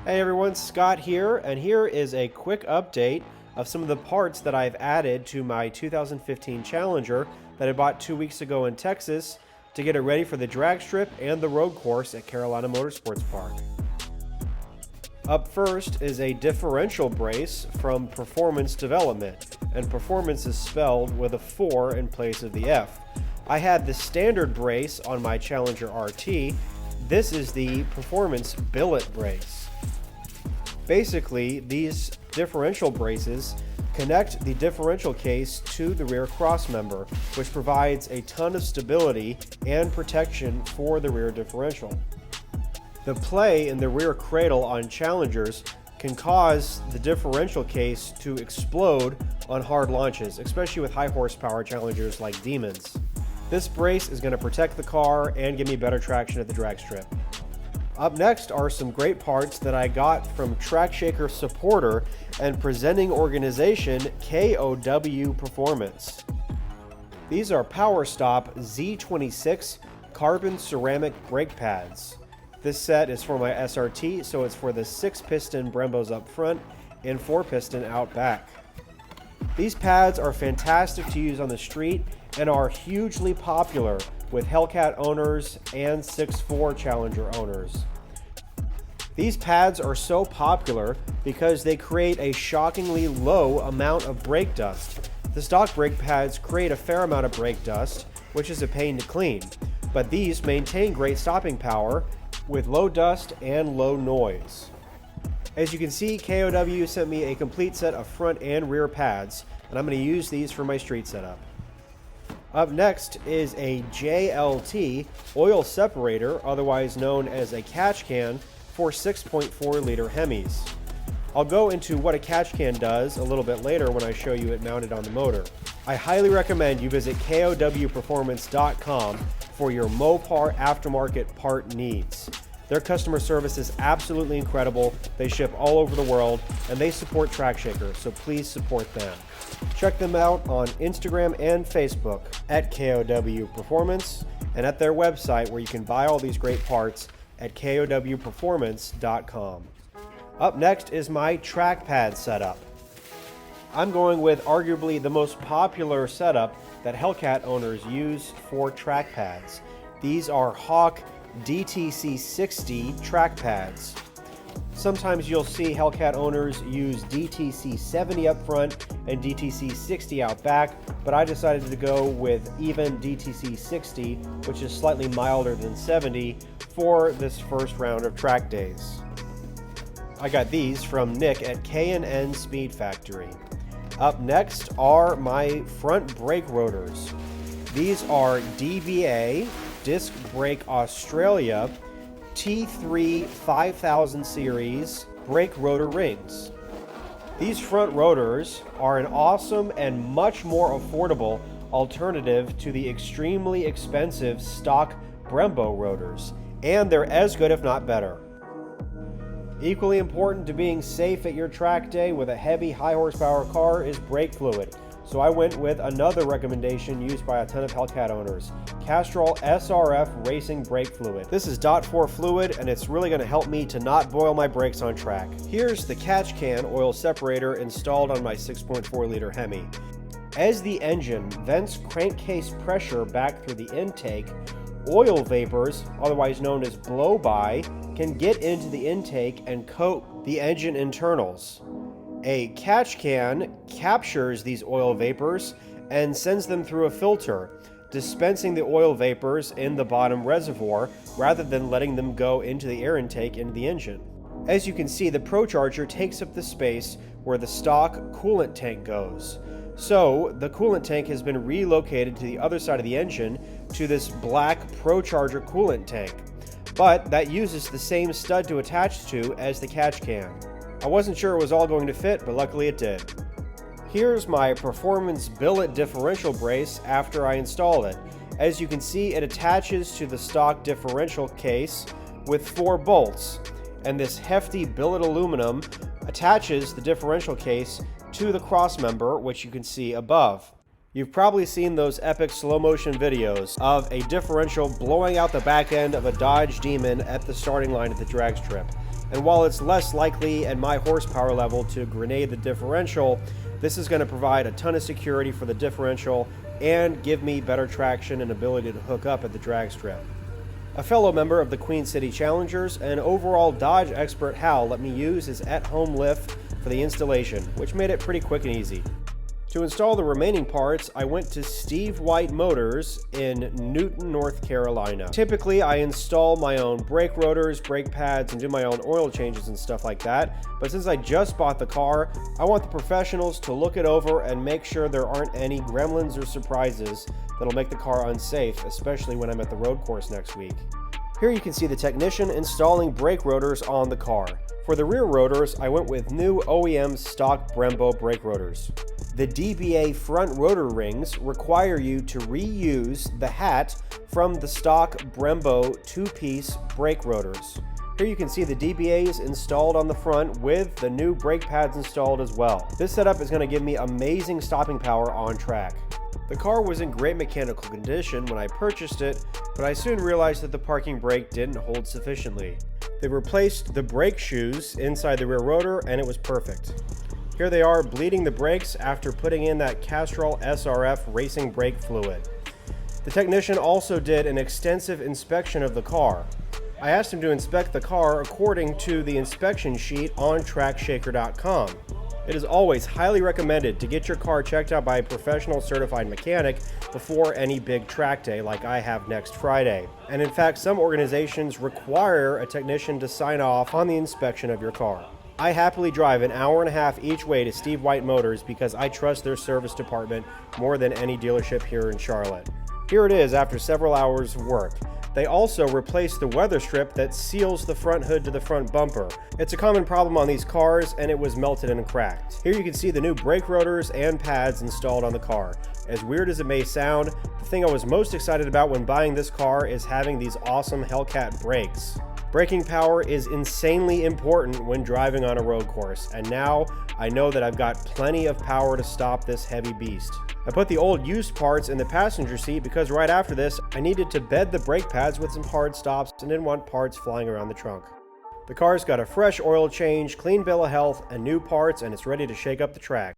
Hey everyone, Scott here, and here is a quick update of some of the parts that I've added to my 2015 Challenger that I bought 2 weeks ago in Texas to get it ready for the drag strip and the road course at Carolina Motorsports Park. Up first is a differential brace from Performance Development, and Performance is spelled with a 4 in place of the F. I had the standard brace on my Challenger RT. This is the Performance Billet brace. Basically, these differential braces connect the differential case to the rear crossmember, which provides a ton of stability and protection for the rear differential. The play in the rear cradle on Challengers can cause the differential case to explode on hard launches, especially with high horsepower Challengers like Demons. This brace is going to protect the car and give me better traction at the drag strip. Up next are some great parts that I got from Track Shaker supporter and presenting organization KOW Performance. These are PowerStop Z26 carbon ceramic brake pads. This set is for my SRT, so it's for the 6-piston Brembos up front and 4-piston out back. These pads are fantastic to use on the street and are hugely popular with Hellcat owners and 6.4 Challenger owners. These pads are so popular because they create a shockingly low amount of brake dust. The stock brake pads create a fair amount of brake dust, which is a pain to clean, but these maintain great stopping power with low dust and low noise. As you can see, KOW sent me a complete set of front and rear pads, and I'm going to use these for my street setup. Up next is a JLT oil separator, otherwise known as a catch can, for 6.4 liter Hemis. I'll go into what a catch can does a little bit later when I show you it mounted on the motor. I highly recommend you visit KOWperformance.com for your Mopar aftermarket part needs. Their customer service is absolutely incredible. They ship all over the world and they support Track Shaker, so please support them. Check them out on Instagram and Facebook at KOW Performance and at their website where you can buy all these great parts at KOWperformance.com. Up next is my track pad setup. I'm going with arguably the most popular setup that Hellcat owners use for track pads. These are Hawk DTC 60 track pads. Sometimes you'll see Hellcat owners use DTC 70 up front and DTC 60 out back, but I decided to go with even DTC 60, which is slightly milder than 70, for this first round of track days. I got these from Nick at K&N Speed Factory. Up next are my front brake rotors. These are DBA Disc Brake Australia T3 5000 series brake rotor rings. These front rotors are an awesome and much more affordable alternative to the extremely expensive stock Brembo rotors, and they're as good if not better. Equally important to being safe at your track day with a heavy high horsepower car is brake fluid. So I went with another recommendation used by a ton of Hellcat owners, Castrol SRF Racing Brake Fluid. This is .4 fluid and it's really going to help me to not boil my brakes on track. Here's the catch can oil separator installed on my 6.4 liter Hemi. As the engine vents crankcase pressure back through the intake, oil vapors, otherwise known as blow-by, can get into the intake and coat the engine internals. A catch can captures these oil vapors and sends them through a filter, dispensing the oil vapors in the bottom reservoir rather than letting them go into the air intake into the engine. As you can see, the Procharger takes up the space where the stock coolant tank goes. So the coolant tank has been relocated to the other side of the engine to this black Procharger coolant tank, but that uses the same stud to attach to as the catch can. I wasn't sure it was all going to fit, but luckily it did. Here's my Performance Billet differential brace after I install it. As you can see, it attaches to the stock differential case with 4 bolts, and this hefty billet aluminum attaches the differential case to the crossmember, which you can see above. You've probably seen those epic slow motion videos of a differential blowing out the back end of a Dodge Demon at the starting line at the drag strip. And while it's less likely at my horsepower level to grenade the differential, this is going to provide a ton of security for the differential and give me better traction and ability to hook up at the drag strip. A fellow member of the Queen City Challengers and overall Dodge expert Hal let me use his at-home lift for the installation, which made it pretty quick and easy. To install the remaining parts, I went to Steve White Motors in Newton, North Carolina. Typically, I install my own brake rotors, brake pads, and do my own oil changes and stuff like that. But since I just bought the car, I want the professionals to look it over and make sure there aren't any gremlins or surprises that'll make the car unsafe, especially when I'm at the road course next week. Here you can see the technician installing brake rotors on the car. For the rear rotors, I went with new OEM stock Brembo brake rotors. The DBA front rotor rings require you to reuse the hat from the stock Brembo two-piece brake rotors. Here you can see the DBAs installed on the front with the new brake pads installed as well. This setup is going to give me amazing stopping power on track. The car was in great mechanical condition when I purchased it, but I soon realized that the parking brake didn't hold sufficiently. They replaced the brake shoes inside the rear rotor and it was perfect. Here they are bleeding the brakes after putting in that Castrol SRF racing brake fluid. The technician also did an extensive inspection of the car. I asked him to inspect the car according to the inspection sheet on trackshaker.com. It is always highly recommended to get your car checked out by a professional certified mechanic before any big track day like I have next Friday. And in fact, some organizations require a technician to sign off on the inspection of your car. I happily drive an hour and a half each way to Steve White Motors because I trust their service department more than any dealership here in Charlotte. Here it is after several hours of work. They also replaced the weather strip that seals the front hood to the front bumper. It's a common problem on these cars and it was melted and cracked. Here you can see the new brake rotors and pads installed on the car. As weird as it may sound, the thing I was most excited about when buying this car is having these awesome Hellcat brakes. Braking power is insanely important when driving on a road course, and now I know that I've got plenty of power to stop this heavy beast. I put the old used parts in the passenger seat because right after this, I needed to bed the brake pads with some hard stops and didn't want parts flying around the trunk. The car's got a fresh oil change, clean bill of health, and new parts, and it's ready to shake up the track.